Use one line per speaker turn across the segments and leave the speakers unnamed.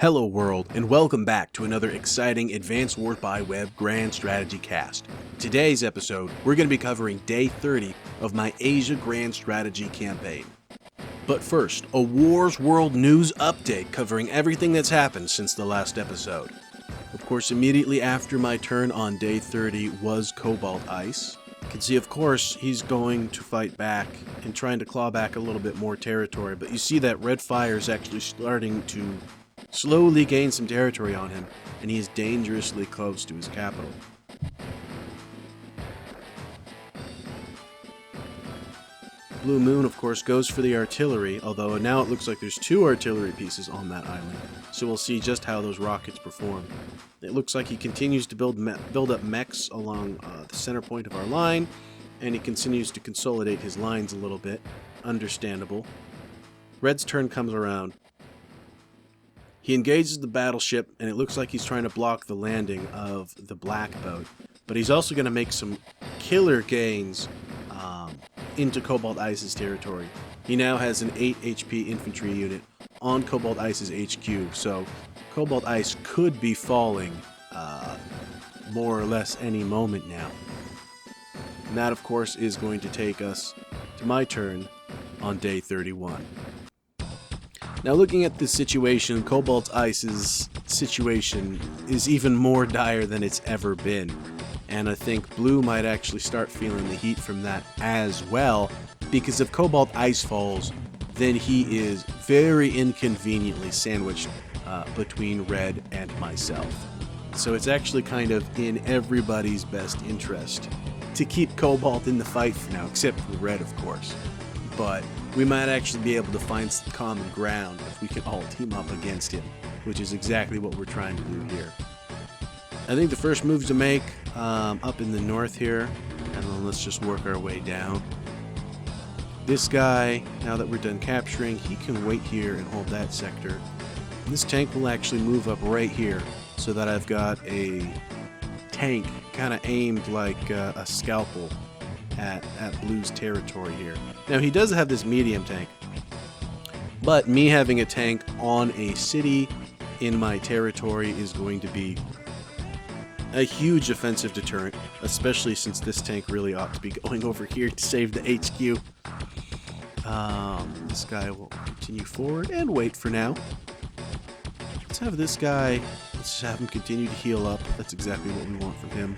Hello world, and welcome back to another exciting Advanced Wars by Web Grand Strategy cast. Today's episode, we're going to be covering Day 30 of my Asia Grand Strategy campaign. But first, a Wars World News update covering everything that's happened since the last episode. Of course, immediately after my turn on Day 30 was Cobalt Ice. You can see, of course, he's going to fight back and trying to claw back a little bit more territory, but you see that Red Fire is actually starting to slowly gain some territory on him, and he is dangerously close to his capital. Blue Moon, of course, goes for the artillery, although now it looks like there's two artillery pieces on that island, so we'll see just how those rockets perform. It looks like he continues to build up mechs along the center point of our line, and he continues to consolidate his lines a little bit. Understandable. Red's turn comes around. He engages the battleship, and it looks like he's trying to block the landing of the black boat. But he's also going to make some killer gains into Cobalt Ice's territory. He now has an 8 HP infantry unit on Cobalt Ice's HQ, so Cobalt Ice could be falling more or less any moment now. And that, of course, is going to take us to my turn on Day 31. Now, looking at this situation, Cobalt Ice's situation is even more dire than it's ever been. And I think Blue might actually start feeling the heat from that as well, because if Cobalt Ice falls, then he is very inconveniently sandwiched between Red and myself. So it's actually kind of in everybody's best interest to keep Cobalt in the fight for now, except for Red, of course. But we might actually be able to find some common ground if we can all team up against him, which is exactly what we're trying to do here. I think the first move to make up in the north here, and then let's just work our way down. This guy, now that we're done capturing, he can wait here and hold that sector. And this tank will actually move up right here so that I've got a tank kind of aimed like a scalpel at Blue's territory here. Now, he does have this medium tank, but me having a tank on a city in my territory is going to be a huge offensive deterrent, especially since this tank really ought to be going over here to save the HQ. This guy will continue forward and wait for now. Let's have this guy, let's have him continue to heal up. That's exactly what we want from him.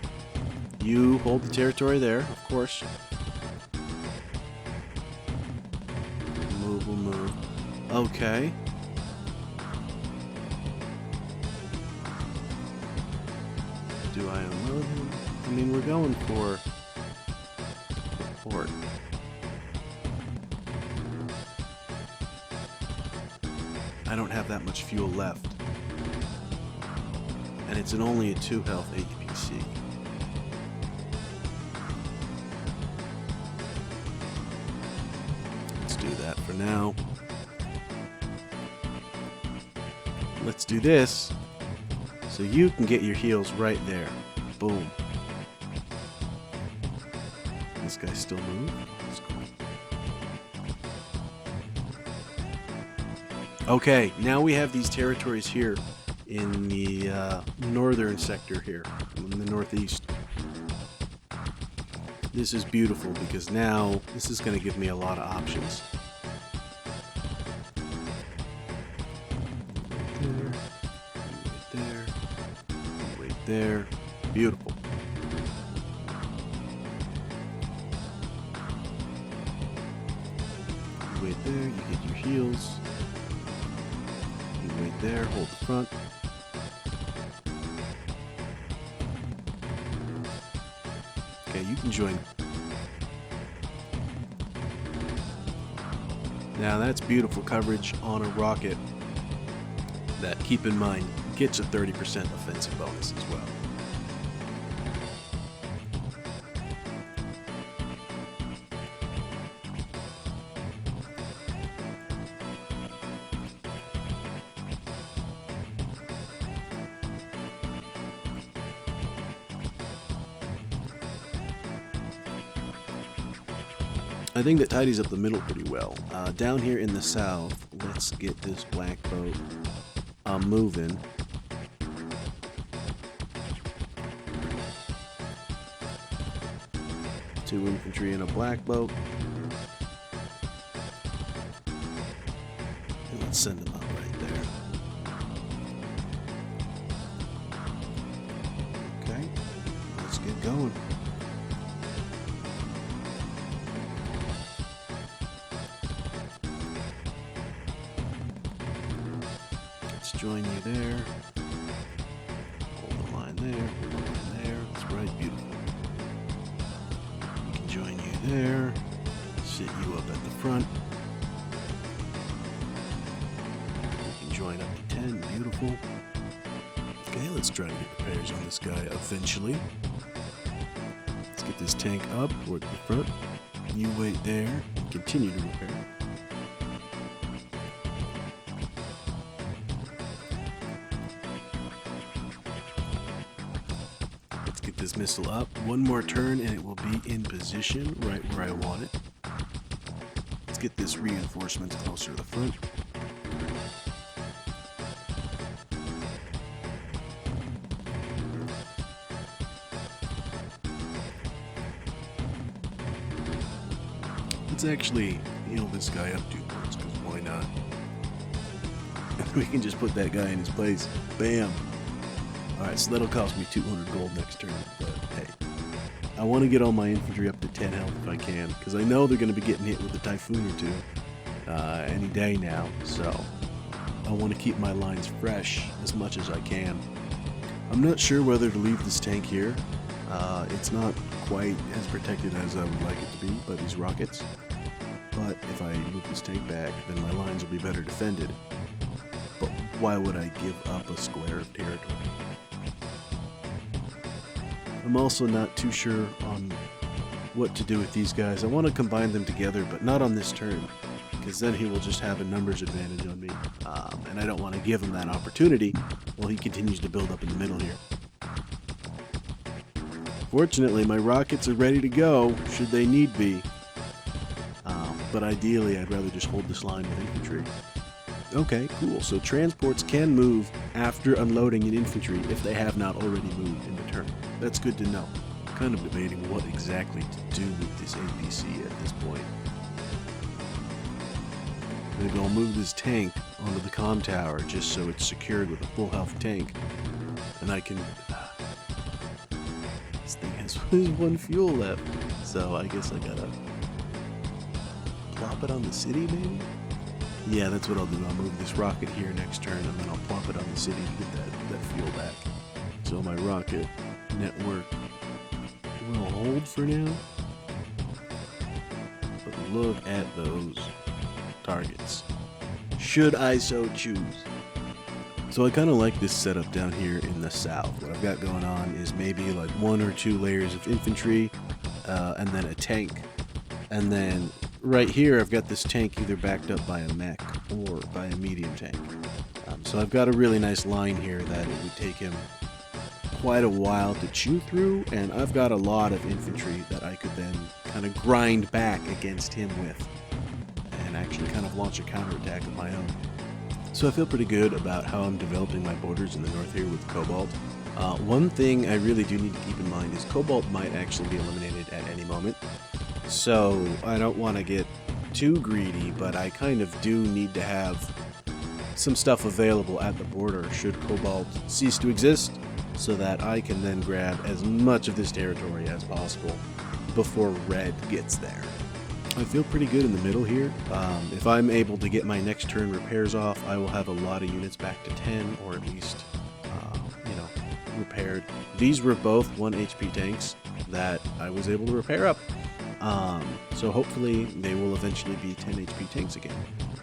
You hold the territory there, of course. We'll move. Okay. Do I unload him? I mean, we're going for the port. I don't have that much fuel left. And it's only a 2 health APC. Let's do that for now. Let's do this. So you can get your heals right there. Boom. This guy still moving? That's cool. Okay, now we have these territories here in the northern sector here, in the northeast. This is beautiful because now this is going to give me a lot of options. There. Beautiful. You wait there, you get your heals. You wait there, hold the front. Okay, you can join. Now that's beautiful coverage on a rocket that, keep in mind, gets a 30% offensive bonus as well. I think that tidies up the middle pretty well. Down here in the south, let's get this black boat I'm moving. Two infantry and a black boat. And let's send them out right there. Okay, let's get going. Let's join you there. Hold the line there, hold the line there. That's right, beautiful. We can join you there. Sit you up at the front. We can join up to 10, beautiful. Okay, let's try to get repairs on this guy eventually. Let's get this tank up toward the front. You wait there and continue to repair. Let's get this missile up. One more turn and it will be in position right where I want it. Let's get this reinforcements closer to the front. Let's actually heal this guy up 2 points, because why not? We can just put that guy in his place. Bam! Alright, so that'll cost me 200 gold next turn, but hey. I want to get all my infantry up to 10 health if I can, because I know they're going to be getting hit with a typhoon or two any day now, so I want to keep my lines fresh as much as I can. I'm not sure whether to leave this tank here. It's not quite as protected as I would like it to be by these rockets. But if I move this tank back, then my lines will be better defended. But why would I give up a square of territory? I'm also not too sure on what to do with these guys. I want to combine them together, but not on this turn, because then he will just have a numbers advantage on me. And I don't want to give him that opportunity while he continues to build up in the middle here. Fortunately, my rockets are ready to go, should they need be. But ideally, I'd rather just hold this line with infantry. Okay, cool. So transports can move after unloading an infantry if they have not already moved in the turn. That's good to know. I'm kind of debating what exactly to do with this APC at this point. Maybe I'll move this tank onto the comm tower just so it's secured with a full health tank. And I can... This thing has one fuel left, so I guess I gotta plop it on the city, maybe? Yeah, that's what I'll do. I'll move this rocket here next turn, and then I'll plop it on the city to get that fuel back. So my rocket network will hold for now. But look at those targets, should I so choose. So I kind of like this setup down here in the south. What I've got going on is maybe like 1 or 2 layers of infantry, and then a tank. And then right here I've got this tank either backed up by a mech or by a medium tank. So I've got a really nice line here that it would take him quite a while to chew through, and I've got a lot of infantry that I could then kind of grind back against him with and actually kind of launch a counterattack of my own. So I feel pretty good about how I'm developing my borders in the north here with Cobalt. One thing I really do need to keep in mind is Cobalt might actually be eliminated at any moment. So I don't want to get too greedy, but I kind of do need to have some stuff available at the border should Cobalt cease to exist, so that I can then grab as much of this territory as possible before Red gets there. I feel pretty good in the middle here. If I'm able to get my next turn repairs off, I will have a lot of units back to 10, or at least, repaired. These were both 1 HP tanks that I was able to repair up. So hopefully they will eventually be 10 HP tanks again.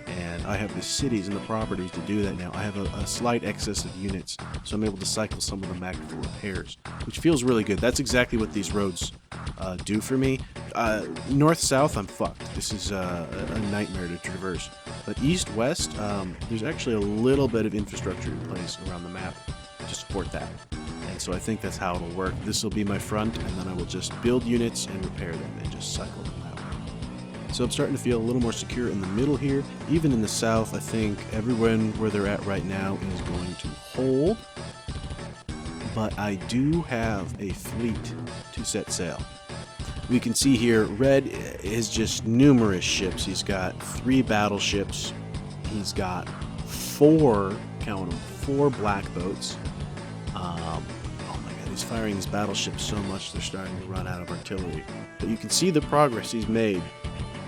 And I have the cities and the properties to do that now. I have a slight excess of units, so I'm able to cycle some of them back for repairs, which feels really good. That's exactly what these roads do for me. North-south, I'm fucked. This is a nightmare to traverse. But east-west, there's actually a little bit of infrastructure in place around the map to support that. And so I think that's how it'll work. This will be my front, and then I will just build units and repair them and just cycle them that way. So I'm starting to feel a little more secure in the middle here. Even in the south, I think everyone where they're at right now is going to hold. But I do have a fleet to set sail. We can see here, Red is just numerous ships. He's got 3 battleships. He's got 4, count them, 4 black boats. Oh my god, he's firing these battleships so much they're starting to run out of artillery. But you can see the progress he's made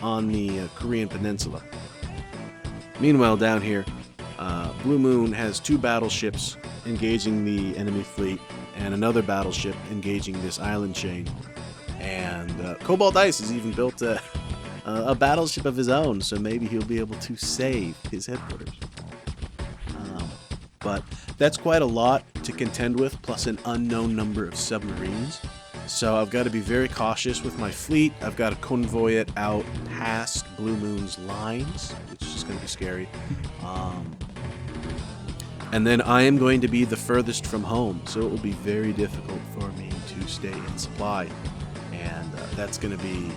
on the Korean Peninsula. Meanwhile, down here, Blue Moon has 2 battleships engaging the enemy fleet and another battleship engaging this island chain. And Cobalt Ice has even built a battleship of his own, so maybe he'll be able to save his headquarters. But that's quite a lot to contend with, plus an unknown number of submarines. So I've got to be very cautious with my fleet. I've got to convoy it out past Blue Moon's lines, which is going to be scary. And then I am going to be the furthest from home, so it will be very difficult for me to stay in supply. And that's going to be,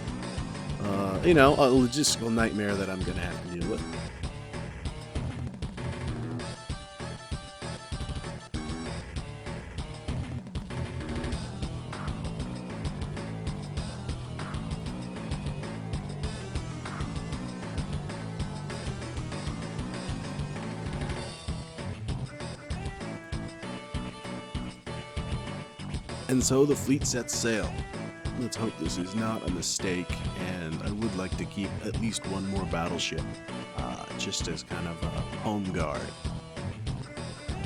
a logistical nightmare that I'm going to have to deal with. And so the fleet sets sail. Let's hope this is not a mistake, and I would like to keep at least 1 more battleship, just as kind of a home guard,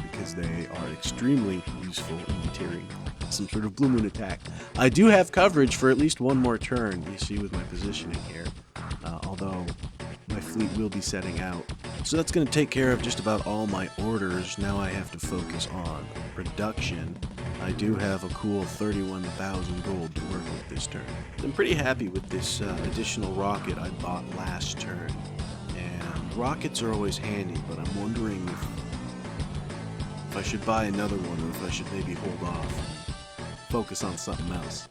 because they are extremely useful in deterring some sort of Blue Moon attack. I do have coverage for at least 1 more turn, you see with my positioning here, although my fleet will be setting out. So that's going to take care of just about all my orders. Now I have to focus on production. I do have a cool 31,000 gold to work with this turn. I'm pretty happy with this additional rocket I bought last turn. And rockets are always handy, but I'm wondering if I should buy another one or if I should maybe hold off, focus on something else.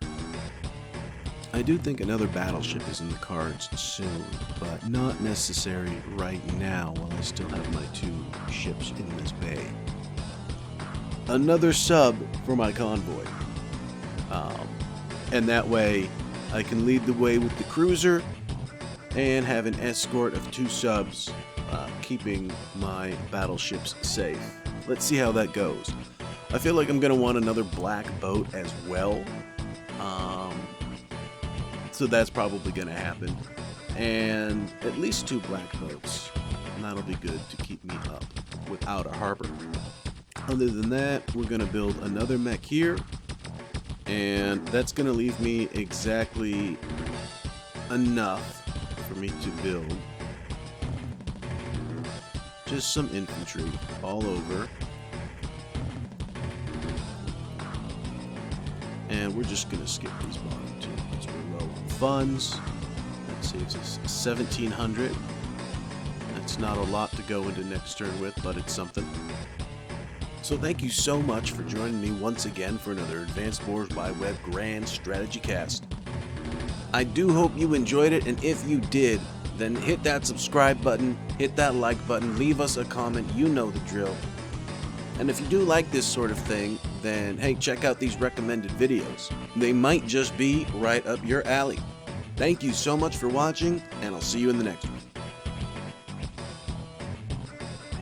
I do think another battleship is in the cards soon, but not necessary right now while I still have my 2 ships in this bay. Another sub for my convoy. And that way I can lead the way with the cruiser and have an escort of 2 subs, keeping my battleships safe. Let's see how that goes. I feel like I'm going to want another black boat as well. So that's probably going to happen. And at least 2 black boats. And that'll be good to keep me up without a harbor. Other than that, we're going to build another mech here, and that's going to leave me exactly enough for me to build just some infantry all over. And we're just going to skip these bottom 2 because we're low on funds. That saves us 1,700. That's not a lot to go into next turn with, but it's something. So thank you so much for joining me once again for another Advanced Wars Wide Web Grand Strategy Cast. I do hope you enjoyed it, and if you did, then hit that subscribe button, hit that like button, leave us a comment, you know the drill. And if you do like this sort of thing, then hey, check out these recommended videos. They might just be right up your alley. Thank you so much for watching, and I'll see you in the next one.